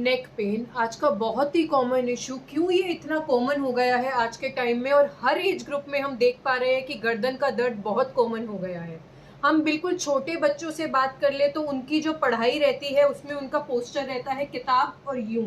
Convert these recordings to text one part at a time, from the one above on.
Neck pain आज का बहुत ही कॉमन इशू। क्यों ये इतना कॉमन हो गया है आज के टाइम में, और हर एज ग्रुप में हम देख पा रहे हैं कि गर्दन का दर्द बहुत कॉमन हो गया है। हम बिल्कुल छोटे बच्चों से बात कर ले तो उनकी जो पढ़ाई रहती है उसमें उनका पोस्चर रहता है किताब और यूं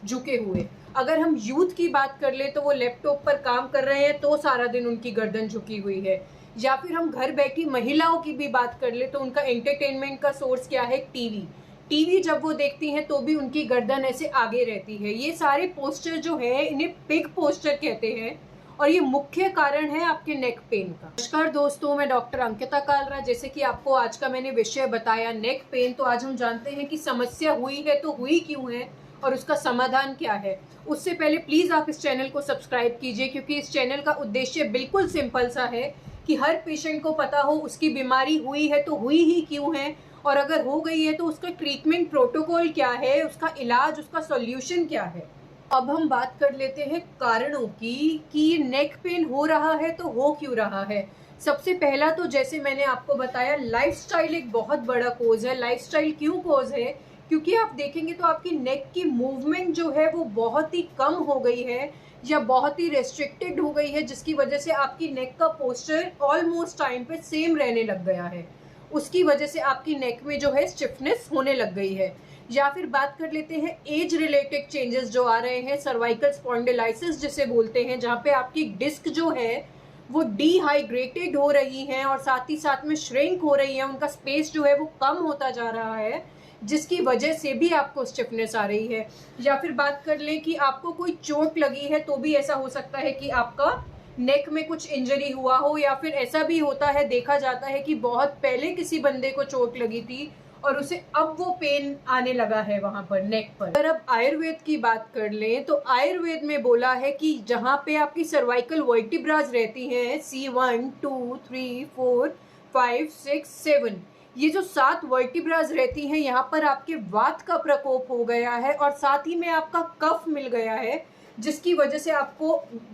झुके हुए। अगर हम यूथ की बात कर ले तो वो लैपटॉप पर काम कर रहे हैं तो सारा दिन उनकी गर्दन झुकी हुई है। या फिर हम घर बैठी महिलाओं की भी बात कर ले तो उनका एंटरटेनमेंट का सोर्स क्या है? टीवी। टीवी जब वो देखती हैं तो भी उनकी गर्दन ऐसे आगे रहती है। ये सारे पोस्चर जो है इन्हें पिग पोस्चर कहते हैं और ये मुख्य कारण है आपके नेक पेन का। नमस्कार दोस्तों, मैं डॉक्टर अंकिता कालरा। जैसे कि आपको आज का मैंने विषय बताया नेक पेन, तो आज हम जानते हैं कि समस्या हुई है तो हुई क्यों है और उसका समाधान क्या है। उससे पहले प्लीज आप इस चैनल को सब्सक्राइब कीजिए, क्योंकि इस चैनल का उद्देश्य बिल्कुल सिंपल सा है कि हर पेशेंट को पता हो उसकी बीमारी हुई है तो हुई ही क्यों है, और अगर हो गई है तो उसका ट्रीटमेंट प्रोटोकॉल क्या है, उसका इलाज, उसका सॉल्यूशन क्या है। अब हम बात कर लेते हैं कारणों की कि ये नेक पेन हो रहा है तो हो क्यों रहा है। सबसे पहला तो जैसे मैंने आपको बताया, लाइफस्टाइल एक बहुत बड़ा कोज है। लाइफस्टाइल क्यों कोज है? क्योंकि आप देखेंगे तो आपकी नेक की मूवमेंट जो है वो बहुत ही कम हो गई है या बहुत ही रेस्ट्रिक्टेड हो गई है, जिसकी वजह से आपकी नेक का पोस्चर ऑलमोस्ट टाइम पे सेम रहने लग गया है। उसकी वजह से आपकी नेक में जो है स्टिफनेस होने लग गई है। या फिर बात कर लेते हैं एज रिलेटेड चेंजेस जो आ रहे हैं, सर्वाइकल स्पॉन्डिलाइसिस जिसे बोलते हैं, जहाँ पे आपकी डिस्क जो है वो डिहाइड्रेटेड हो रही है और साथ ही साथ में श्रिंक हो रही है, उनका स्पेस जो है वो कम होता जा रहा है, जिसकी वजह से भी आपको स्टिफनेस आ रही है। या फिर बात कर लें कि आपको कोई चोट लगी है तो भी ऐसा हो सकता है कि आपका नेक में कुछ इंजरी हुआ हो, या फिर ऐसा भी होता है, देखा जाता है कि बहुत पहले किसी बंदे को चोट लगी थी और उसे अब वो पेन आने लगा है वहां पर नेक पर। अगर अब आयुर्वेद की बात कर लें तो आयुर्वेद में बोला है कि जहां पे आपकी सर्वाइकल वर्टिब्राज रहती हैं, C1, 2, 3, 4, 5, 6, 7, ये जो 7 वर्टिब्राज रहती हैं, यहाँ पर आपके वात का प्रकोप हो गया है और साथ ही में आपका कफ मिल गया है, जिसकी वजह से आपको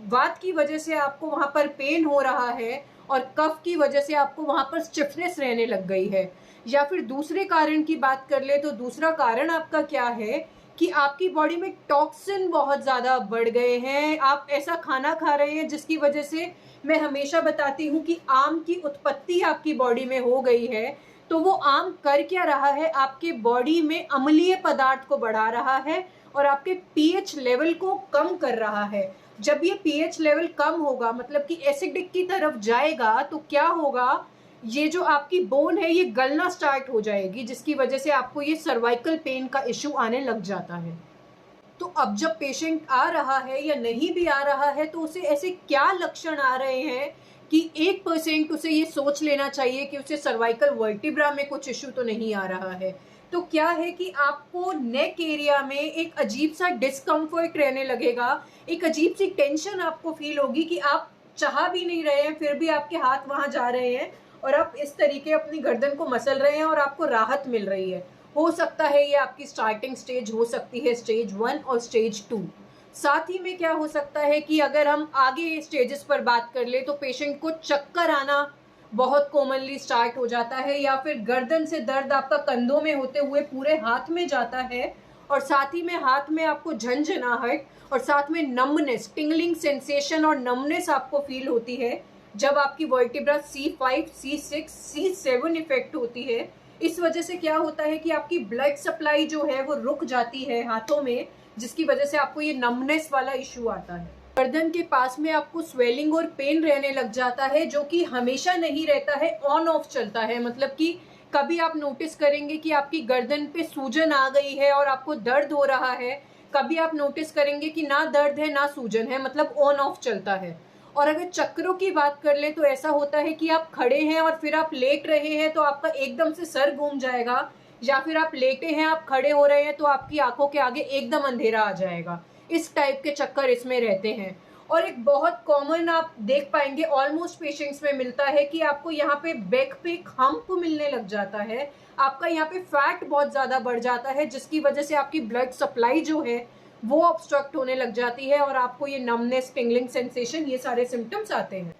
वात की वजह से आपको वहां पर पेन हो रहा है और कफ की वजह से आपको वहां पर स्टिफनेस रहने लग गई है। या फिर दूसरे कारण की बात कर ले तो दूसरा कारण आपका क्या है कि आपकी बॉडी में टॉक्सिन बहुत ज्यादा बढ़ गए हैं। आप ऐसा खाना खा रहे हैं जिसकी वजह से, मैं हमेशा बताती हूँ कि आम की उत्पत्ति आपकी बॉडी में हो गई है, तो वो आम कर क्या रहा है, आपके बॉडी में अम्लीय पदार्थ को बढ़ा रहा है और आपके पीएच लेवल को कम कर रहा है। जब ये पीएच लेवल कम होगा, मतलब कि एसिडिक की तरफ जाएगा, तो क्या होगा, ये जो आपकी बोन है ये गलना स्टार्ट हो जाएगी, जिसकी वजह से आपको ये सर्वाइकल पेन का इश्यू आने लग जाता है। तो अब जब पेशेंट आ रहा है या नहीं भी आ रहा है तो उसे ऐसे क्या लक्षण आ रहे हैं कि 1% उसे ये सोच लेना चाहिए कि उसे सर्वाइकल वर्टिब्रा में कुछ इश्यू तो नहीं आ रहा है। तो क्या है कि आपको नेक एरिया में एक अजीब सा डिस्कम्फर्ट रहने लगेगा, एक अजीब सी टेंशन आपको फील होगी कि आप चाह भी नहीं रहे हैं फिर भी आपके हाथ वहां जा रहे हैं और आप इस तरीके अपनी गर्दन को मसल रहे हैं और आपको राहत मिल रही है। हो सकता है ये आपकी स्टार्टिंग स्टेज हो सकती है, स्टेज 1 और स्टेज 2। साथ ही में क्या हो सकता है कि अगर हम आगे स्टेजेस पर बात कर ले तो पेशेंट को चक्कर आना बहुत कॉमनली स्टार्ट हो जाता है, या फिर गर्दन से दर्द आपका कंधों में होते हुए पूरे हाथ में जाता है और साथ ही में हाथ में आपको झंझनाहट और साथ में नमनेस, टिंगलिंग सेंसेशन और नमनेस आपको फील होती है जब आपकी vertebra C5, C6, C7 effect होती है। इस वजह से क्या होता है कि आपकी ब्लड सप्लाई जो है वो रुक जाती है हाथों में, जिसकी वजह से आपको ये नमनेस वाला इश्यू आता है। गर्दन के पास में आपको स्वेलिंग और पेन रहने लग जाता है, जो कि हमेशा नहीं रहता है, ऑन ऑफ चलता है। मतलब कि कभी आप नोटिस करेंगे कि आपकी गर्दन पे सूजन आ गई है और आपको दर्द हो रहा है, कभी आप नोटिस करेंगे कि ना दर्द है ना सूजन है, मतलब ऑन ऑफ चलता है। और अगर चक्रों की बात कर ले तो ऐसा होता है कि आप खड़े हैं और फिर आप लेट रहे हैं तो आपका एकदम से सर घूम जाएगा, या फिर आप लेटे हैं, आप खड़े हो रहे हैं तो आपकी आंखों के आगे एकदम अंधेरा आ जाएगा। इस टाइप के चक्कर इसमें रहते हैं। और एक बहुत कॉमन आप देख पाएंगे ऑलमोस्ट पेशेंट्स में मिलता है कि आपको यहाँ पे बैक पे हम्प मिलने लग जाता है, आपका यहाँ पे फैट बहुत ज्यादा बढ़ जाता है, जिसकी वजह से आपकी ब्लड सप्लाई जो है वो ऑब्स्ट्रक्ट होने लग जाती है और आपको ये नमनेस, टिंगलिंग सेंसेशन, ये सारे सिम्टम्स आते हैं।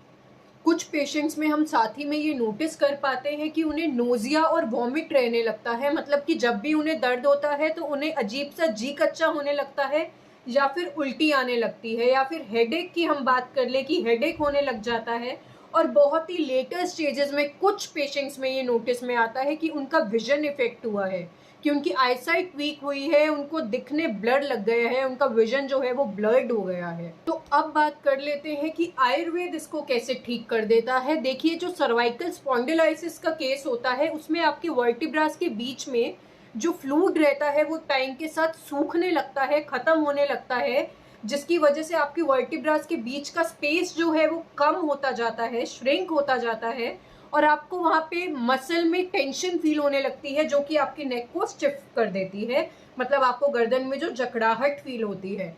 कुछ पेशेंट्स में हम साथ ही में ये नोटिस कर पाते हैं कि उन्हें नोजिया और वॉमिट रहने लगता है, मतलब कि जब भी उन्हें दर्द होता है तो उन्हें अजीब सा जी कच्चा होने लगता है, या फिर उल्टी आने लगती है, या फिर हेडेक की हम बात कर ले कि हेडेक होने लग जाता है। और बहुत ही लेटर स्टेजेस में कुछ पेशेंट्स में ये नोटिस में आता है कि उनका विजन इफेक्ट हुआ है, कि उनकी आईसाइट वीक हुई है, उनको दिखने ब्लर लग गया है, उनका विजन जो है वो ब्लर्ड हो गया है। तो अब बात कर लेते हैं कि आयुर्वेद इसको कैसे ठीक कर देता है। देखिए, जो सर्वाइकल स्पॉन्डिलाइसिस का केस होता है उसमें आपके वर्टिब्रास के बीच में जो फ्लूइड रहता है वो टाइम के साथ सूखने लगता है, खत्म होने लगता है, जिसकी वजह से आपकी वर्टिब्रास के बीच का स्पेस जो है वो कम होता जाता है, श्रिंक होता जाता है, और आपको वहां पे मसल में टेंशन फील होने लगती है, जो कि आपकी नेक को स्टिफ कर देती है, मतलब आपको गर्दन में जो जकड़ाहट फील होती है।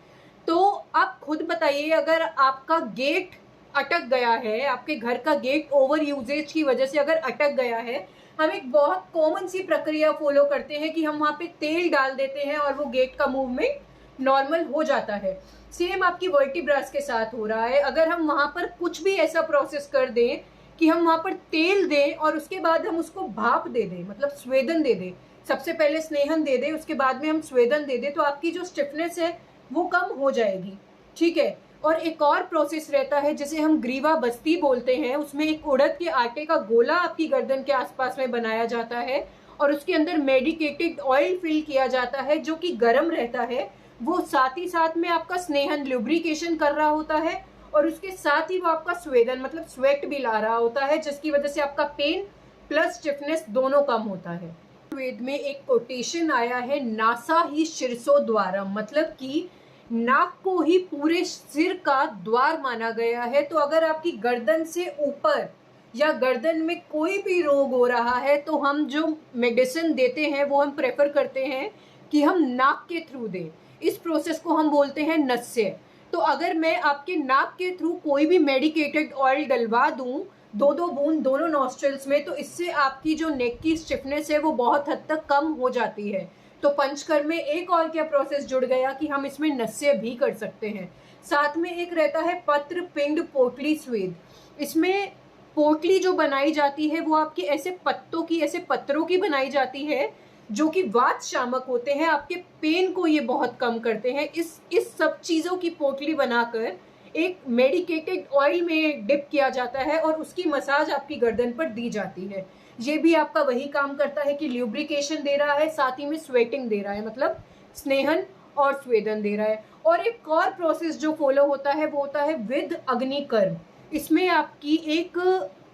तो आप खुद बताइए, अगर आपका गेट अटक गया है, आपके घर का गेट ओवर यूजेज की वजह से अगर अटक गया है, हम एक बहुत कॉमन सी प्रक्रिया फॉलो करते हैं कि हम वहां पे तेल डाल देते हैं और वो गेट का मूवमेंट नॉर्मल हो जाता है। सेम आपकी वर्टिब्रास के साथ हो रहा है। अगर हम वहां पर कुछ भी ऐसा प्रोसेस कर दें कि हम वहां पर तेल दें और उसके बाद हम उसको भाप दे दें, मतलब स्वेदन दे दें, सबसे पहले स्नेहन दे दें, उसके बाद में हम स्वेदन दे दें, तो आपकी जो स्टिफनेस है वो कम हो जाएगी। ठीक है। और एक और प्रोसेस रहता है जिसे हम ग्रीवा बस्ती बोलते हैं। उसमें एक उड़द के आटे का गोला आपकी गर्दन के आसपास में बनाया जाता है और उसके अंदर मेडिकेटेड ऑयल फिल किया जाता है, जो कि गर्म रहता है। वो साथ ही साथ में आपका स्नेहन ल्यूब्रिकेशन कर रहा होता है और उसके साथ ही वो आपका स्वेदन मतलब स्वेट भी ला रहा होता है, जिसकी वजह से आपका पेन प्लस स्टिफनेस दोनों कम होता है। वेद में एक कोटेशन आया है, नासा ही शिरसो द्वारम, मतलब कि नाक को ही पूरे सिर का द्वार माना गया है। तो अगर आपकी गर्दन से ऊपर या गर्दन में कोई भी रोग हो रहा है तो हम जो मेडिसिन देते हैं वो हम प्रेफर करते हैं कि हम नाक के थ्रू दें। इस प्रोसेस को हम बोलते हैं नस्य। तो अगर मैं आपके नाक के थ्रू कोई भी मेडिकेटेड ऑयल डलवा दूं, 2-2 बूंद दोनों नॉस्ट्रल्स में, तो इससे आपकी जो नेक की स्टिफनेस है वो बहुत हद तक कम हो जाती है। तो पंचकर्म में एक और क्या प्रोसेस जुड़ गया कि हम इसमें नस्य भी कर सकते हैं। साथ में एक रहता है पत्र पिंड पोटली स्वेद। इसमें पोटली जो बनाई जाती है वो आपकी ऐसे पत्तों की, ऐसे पत्रों की बनाई जाती है, जो कि वात शामक होते हैं, आपके पेन को ये बहुत कम करते हैं। इस सब चीजों की पोटली बनाकर एक मेडिकेटेड ऑयल में डिप किया जाता है और उसकी मसाज आपकी गर्दन पर दी जाती है। ये भी आपका वही काम करता है कि ल्यूब्रिकेशन दे रहा है, साथ ही में स्वेटिंग दे रहा है, मतलब स्नेहन और स्वेदन दे रहा है। और एक और प्रोसेस जो फॉलो होता है वो होता है विद अग्निकर्म। इसमें आपकी एक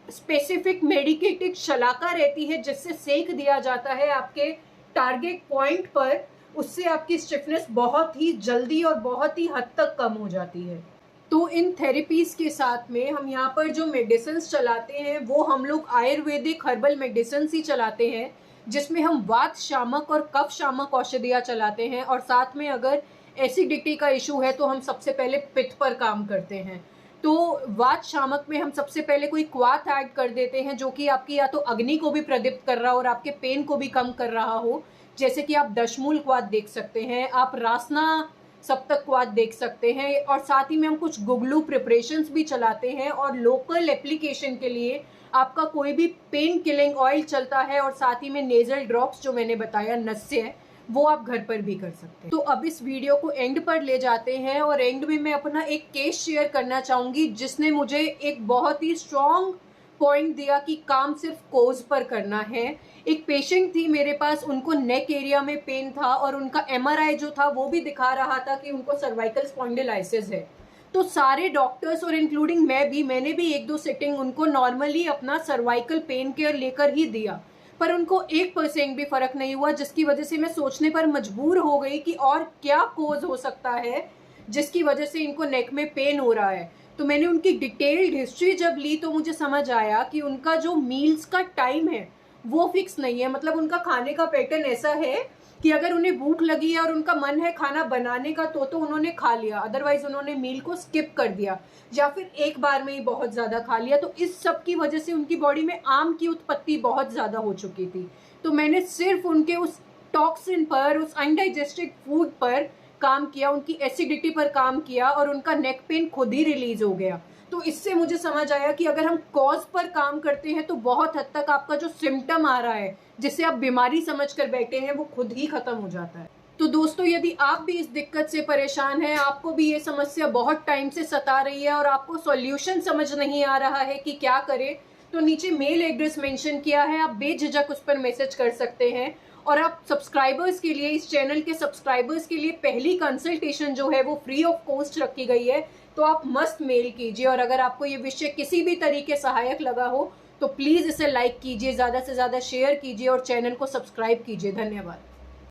स्पेसिफिक मेडिकेटेड शलाका रहती है जिससे सेक दिया जाता है आपके टारगेट पॉइंट पर। उससे आपकी स्टिफनेस बहुत ही जल्दी और बहुत ही हद तक कम हो जाती है। तो इन थेरेपीज के साथ में हम यहाँ पर जो मेडिसिन चलाते हैं वो हम लोग आयुर्वेदिक हर्बल मेडिसिन ही चलाते हैं, जिसमें हम वात शामक और कफ शामक औषधियाँ चलाते हैं। और साथ में अगर एसिडिटी का इशू है तो हम सबसे पहले पित्त पर काम करते हैं। तो वात शामक में हम सबसे पहले कोई क्वाथ ऐड कर देते हैं, जो कि आपकी या तो अग्नि को भी प्रदीप्त कर रहा हो और आपके पेन को भी कम कर रहा हो, जैसे कि आप दशमूल क्वाथ देख सकते हैं, आप रासना सप्तक क्वाथ देख सकते हैं। और साथ ही में हम कुछ गुगलू प्रिपरेशंस भी चलाते हैं। और लोकल एप्लीकेशन के लिए आपका कोई भी पेन किलिंग ऑयल चलता है, और साथ ही में नेजल ड्रॉप्स जो मैंने बताया नस्य है, वो आप घर पर भी कर सकते हैं। तो अब इस वीडियो को एंड पर ले जाते हैं और एंड में मैं अपना एक केस शेयर करना चाहूंगी, जिसने मुझे एक बहुत ही स्ट्रॉन्ग पॉइंट दिया कि काम सिर्फ कोज पर करना है। एक पेशेंट थी मेरे पास, उनको नेक एरिया में पेन था और उनका MRI जो था वो भी दिखा रहा था कि उनको सर्वाइकल स्पॉन्डिलाइसिस है। तो सारे डॉक्टर्स और इंक्लूडिंग मैंने भी 1-2 सिटिंग उनको नॉर्मली अपना सर्वाइकल पेन केयर लेकर ही दिया, पर उनको 1% भी फर्क नहीं हुआ, जिसकी वजह से मैं सोचने पर मजबूर हो गई कि और क्या कोज हो सकता है जिसकी वजह से इनको नेक में पेन हो रहा है। तो मैंने उनकी डिटेल्ड हिस्ट्री जब ली तो मुझे समझ आया कि उनका जो मील्स का टाइम है वो फिक्स नहीं है। मतलब उनका खाने का पैटर्न ऐसा है कि अगर उन्हें भूख लगी है और उनका मन है खाना बनाने का तो उन्होंने खा लिया, अदरवाइज उन्होंने मील को स्किप कर दिया या फिर एक बार में ही बहुत ज्यादा खा लिया। तो इस सब की वजह से उनकी बॉडी में आम की उत्पत्ति बहुत ज्यादा हो चुकी थी। तो मैंने सिर्फ उनके उस टॉक्सिन पर, उस अनडाइजेस्टेड फूड पर काम किया, उनकी एसिडिटी पर काम किया और उनका नेक पेन खुद ही रिलीज हो गया। तो इससे मुझे समझ आया कि अगर हम कॉज पर काम करते हैं तो बहुत हद तक आपका जो सिम्टम आ रहा है, जिसे आप बीमारी समझ कर बैठे हैं, वो खुद ही खत्म हो जाता है। तो दोस्तों, यदि आप भी इस दिक्कत से परेशान हैं, आपको भी ये समस्या बहुत टाइम से सता रही है और आपको सॉल्यूशन समझ नहीं आ रहा है कि क्या करें, तो नीचे मेल एड्रेस मेंशन किया है, आप बेझिझक उस पर मैसेज कर सकते हैं। और आप सब्सक्राइबर्स के लिए, इस चैनल के सब्सक्राइबर्स के लिए पहली कंसल्टेशन जो है वो फ्री ऑफ कॉस्ट रखी गई है, तो आप मस्ट मेल कीजिए। और अगर आपको ये विषय किसी भी तरीके सहायक लगा हो तो प्लीज इसे लाइक कीजिए, ज्यादा से ज्यादा शेयर कीजिए और चैनल को सब्सक्राइब कीजिए। धन्यवाद।